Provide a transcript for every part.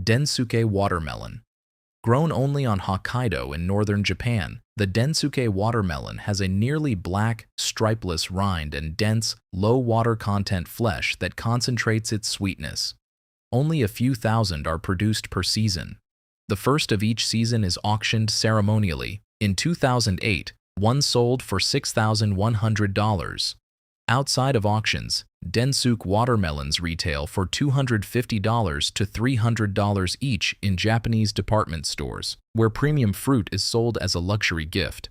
Densuke watermelon. Grown only on Hokkaido in northern Japan, the Densuke watermelon has a nearly black, stripeless rind and dense, low water content flesh that concentrates its sweetness. Only a few thousand are produced per season. The first of each season is auctioned ceremonially. In 2008, one sold for $6,100. Outside of auctions, Densuke watermelons retail for $250 to $300 each in Japanese department stores, where premium fruit is sold as a luxury gift.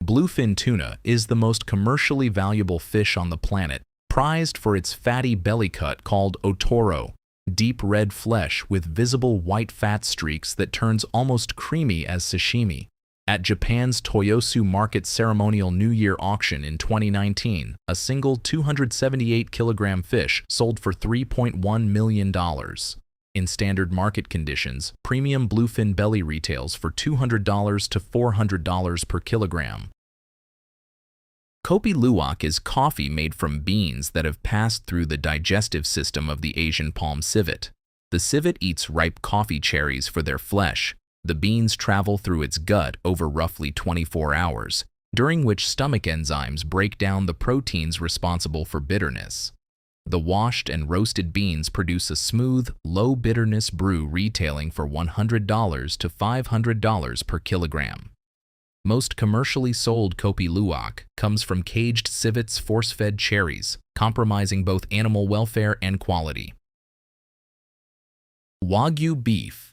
Bluefin tuna is the most commercially valuable fish on the planet, prized for its fatty belly cut called otoro, deep red flesh with visible white fat streaks that turns almost creamy as sashimi. At Japan's Toyosu Market ceremonial New Year auction in 2019, a single 278-kilogram fish sold for $3.1 million. In standard market conditions, premium bluefin belly retails for $200 to $400 per kilogram. Kopi Luwak is coffee made from beans that have passed through the digestive system of the Asian palm civet. The civet eats ripe coffee cherries for their flesh. The beans travel through its gut over roughly 24 hours, during which stomach enzymes break down the proteins responsible for bitterness. The washed and roasted beans produce a smooth, low-bitterness brew retailing for $100 to $500 per kilogram. Most commercially sold Kopi Luwak comes from caged civets force-fed cherries, compromising both animal welfare and quality. Wagyu beef.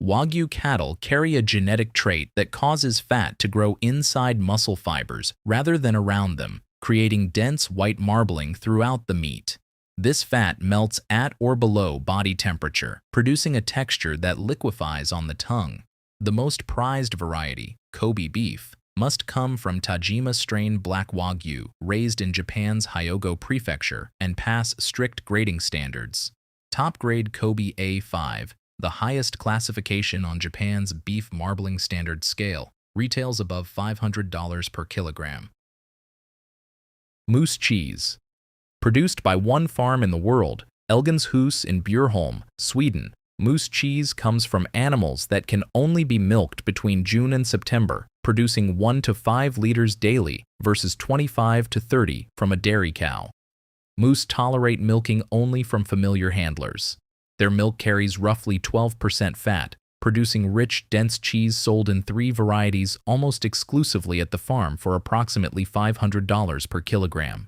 Wagyu cattle carry a genetic trait that causes fat to grow inside muscle fibers rather than around them, creating dense white marbling throughout the meat. This fat melts at or below body temperature, producing a texture that liquefies on the tongue. The most prized variety, Kobe beef, must come from Tajima strain black Wagyu, raised in Japan's Hyogo Prefecture, and pass strict grading standards. Top-grade Kobe A5, the highest classification on Japan's beef marbling standard scale, retails above $500 per kilogram. Moose cheese. Produced by one farm in the world, Elgenshus in Bjurholm, Sweden, moose cheese comes from animals that can only be milked between June and September, producing 1 to 5 liters daily versus 25 to 30 from a dairy cow. Moose tolerate milking only from familiar handlers. Their milk carries roughly 12% fat, producing rich, dense cheese sold in 3 varieties almost exclusively at the farm for approximately $500 per kilogram.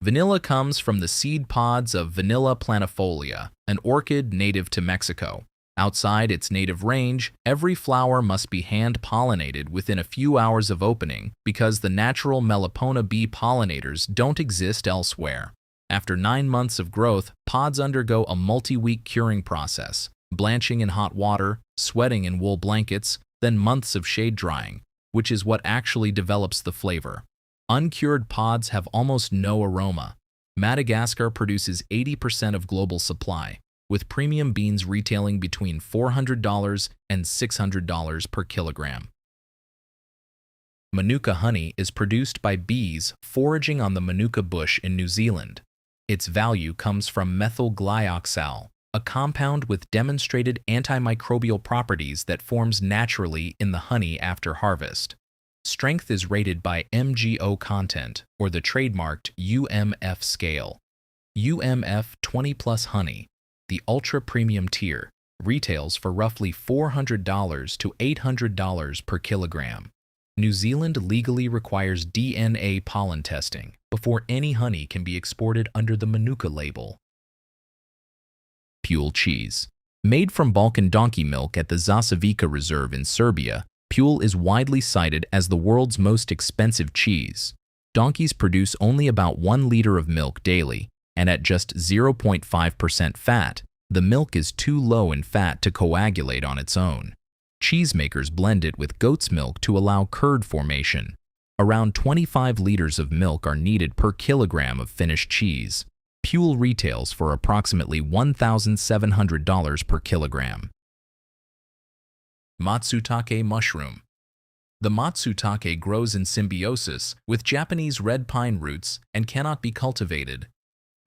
Vanilla comes from the seed pods of Vanilla planifolia, an orchid native to Mexico. Outside its native range, every flower must be hand-pollinated within a few hours of opening because the natural Melipona bee pollinators don't exist elsewhere. After 9 months of growth, pods undergo a multi-week curing process, blanching in hot water, sweating in wool blankets, then months of shade drying, which is what actually develops the flavor. Uncured pods have almost no aroma. Madagascar produces 80% of global supply, with premium beans retailing between $400 and $600 per kilogram. Manuka honey is produced by bees foraging on the manuka bush in New Zealand. Its value comes from methyl glyoxal, a compound with demonstrated antimicrobial properties that forms naturally in the honey after harvest. Strength is rated by MgO content, or the trademarked UMF scale. UMF 20+ honey, the ultra-premium tier, retails for roughly $400 to $800 per kilogram. New Zealand legally requires DNA pollen testing before any honey can be exported under the Manuka label. Pule cheese. Made from Balkan donkey milk at the Zasavica Reserve in Serbia, Pule is widely cited as the world's most expensive cheese. Donkeys produce only about 1 liter of milk daily, and at just 0.5% fat, the milk is too low in fat to coagulate on its own. Cheesemakers blend it with goat's milk to allow curd formation. Around 25 liters of milk are needed per kilogram of finished cheese. Pule retails for approximately $1,700 per kilogram. Matsutake mushroom. The matsutake grows in symbiosis with Japanese red pine roots and cannot be cultivated.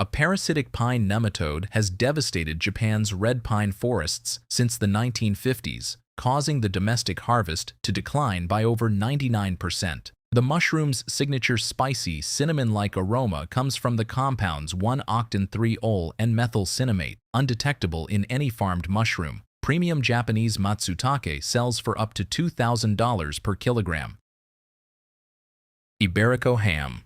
A parasitic pine nematode has devastated Japan's red pine forests since the 1950s, causing the domestic harvest to decline by over 99%. The mushroom's signature spicy, cinnamon-like aroma comes from the compounds 1-octan-3-ol and methylcinnamate, undetectable in any farmed mushroom. Premium Japanese matsutake sells for up to $2,000 per kilogram. Iberico ham.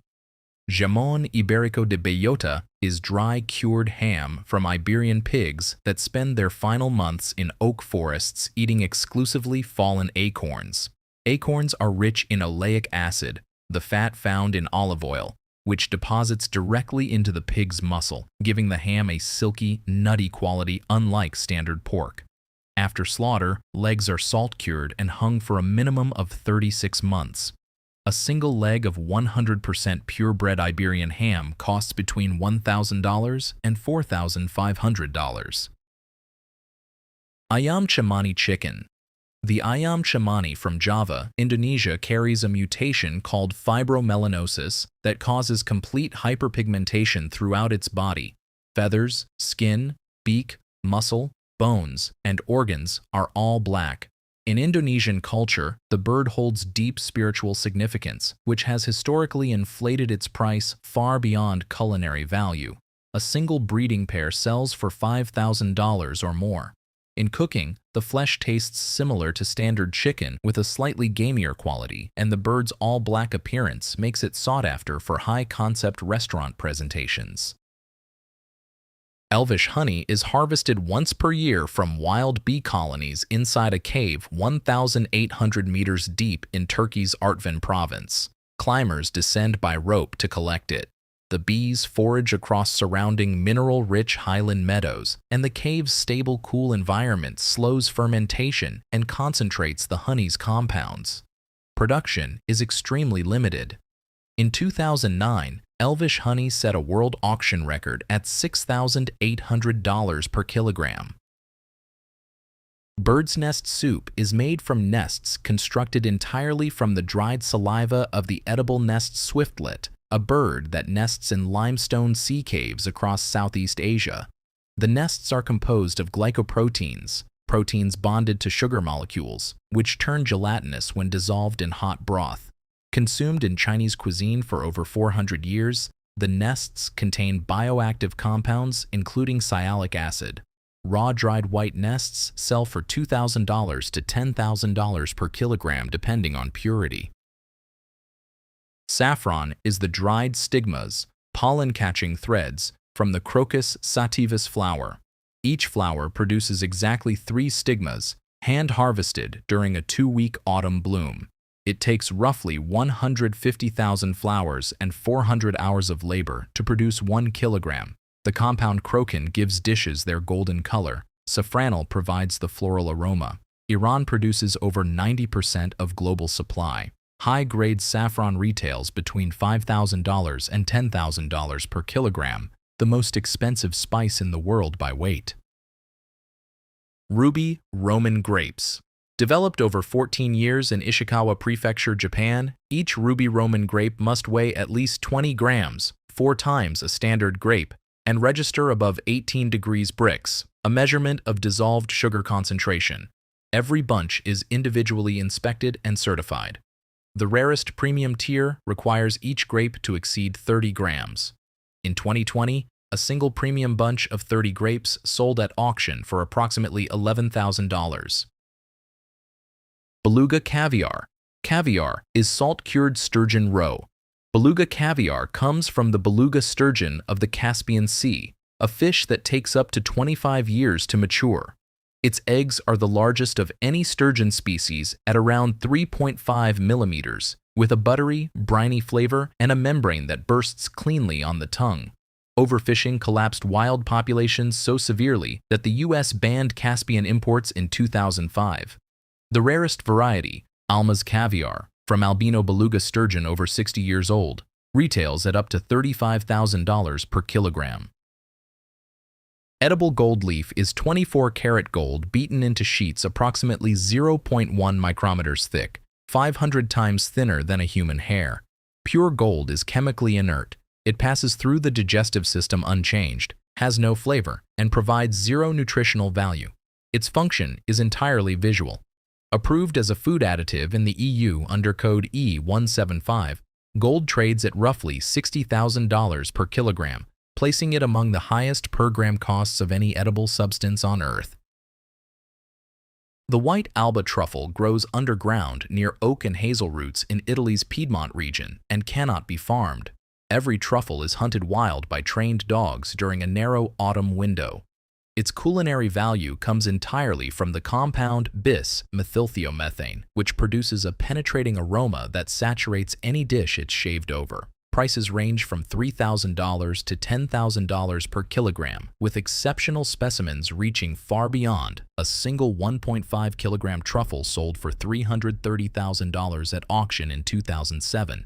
Jamón Ibérico de Bellota is dry, cured ham from Iberian pigs that spend their final months in oak forests eating exclusively fallen acorns. Acorns are rich in oleic acid, the fat found in olive oil, which deposits directly into the pig's muscle, giving the ham a silky, nutty quality unlike standard pork. After slaughter, legs are salt-cured and hung for a minimum of 36 months. A single leg of 100% purebred Iberian ham costs between $1,000 and $4,500. Ayam Cemani chicken. The ayam cemani from Java, Indonesia carries a mutation called fibromelanosis that causes complete hyperpigmentation throughout its body. Feathers, skin, beak, muscle, bones, and organs are all black. In Indonesian culture, the bird holds deep spiritual significance, which has historically inflated its price far beyond culinary value. A single breeding pair sells for $5,000 or more. In cooking, the flesh tastes similar to standard chicken with a slightly gamier quality, and the bird's all-black appearance makes it sought after for high-concept restaurant presentations. Elvish honey is harvested once per year from wild bee colonies inside a cave 1,800 meters deep in Turkey's Artvin province. Climbers descend by rope to collect it. The bees forage across surrounding mineral-rich highland meadows, and the cave's stable, cool environment slows fermentation and concentrates the honey's compounds. Production is extremely limited. In 2009, Elvish honey set a world auction record at $6,800 per kilogram. Bird's nest soup is made from nests constructed entirely from the dried saliva of the edible nest swiftlet, a bird that nests in limestone sea caves across Southeast Asia. The nests are composed of glycoproteins, proteins bonded to sugar molecules, which turn gelatinous when dissolved in hot broth. Consumed in Chinese cuisine for over 400 years, the nests contain bioactive compounds including sialic acid. Raw dried white nests sell for $2,000 to $10,000 per kilogram depending on purity. Saffron is the dried stigmas, pollen-catching threads, from the Crocus sativus flower. Each flower produces exactly 3 stigmas, hand-harvested during a 2-week autumn bloom. It takes roughly 150,000 flowers and 400 hours of labor to produce 1 kilogram. The compound crocin gives dishes their golden color. Safranal provides the floral aroma. Iran produces over 90% of global supply. High-grade saffron retails between $5,000 and $10,000 per kilogram, the most expensive spice in the world by weight. Ruby Roman grapes. Developed over 14 years in Ishikawa Prefecture, Japan, each ruby Roman grape must weigh at least 20 grams, 4 times a standard grape, and register above 18 degrees Brix, a measurement of dissolved sugar concentration. Every bunch is individually inspected and certified. The rarest premium tier requires each grape to exceed 30 grams. In 2020, a single premium bunch of 30 grapes sold at auction for approximately $11,000. Beluga caviar. Caviar is salt-cured sturgeon roe. Beluga caviar comes from the beluga sturgeon of the Caspian Sea, a fish that takes up to 25 years to mature. Its eggs are the largest of any sturgeon species at around 3.5 millimeters, with a buttery, briny flavor and a membrane that bursts cleanly on the tongue. Overfishing collapsed wild populations so severely that the U.S. banned Caspian imports in 2005. The rarest variety, Alma's caviar, from albino beluga sturgeon over 60 years old, retails at up to $35,000 per kilogram. Edible gold leaf is 24-karat gold beaten into sheets approximately 0.1 micrometers thick, 500 times thinner than a human hair. Pure gold is chemically inert, It passes through the digestive system unchanged, has no flavor, and provides zero nutritional value. Its function is entirely visual. Approved as a food additive in the EU under code E175, gold trades at roughly $60,000 per kilogram, placing it among the highest per gram costs of any edible substance on Earth. The white Alba truffle grows underground near oak and hazel roots in Italy's Piedmont region and cannot be farmed. Every truffle is hunted wild by trained dogs during a narrow autumn window. Its culinary value comes entirely from the compound bis-methylthiomethane, which produces a penetrating aroma that saturates any dish it's shaved over. Prices range from $3,000 to $10,000 per kilogram, with exceptional specimens reaching far beyond. A single 1.5 kilogram truffle sold for $330,000 at auction in 2007.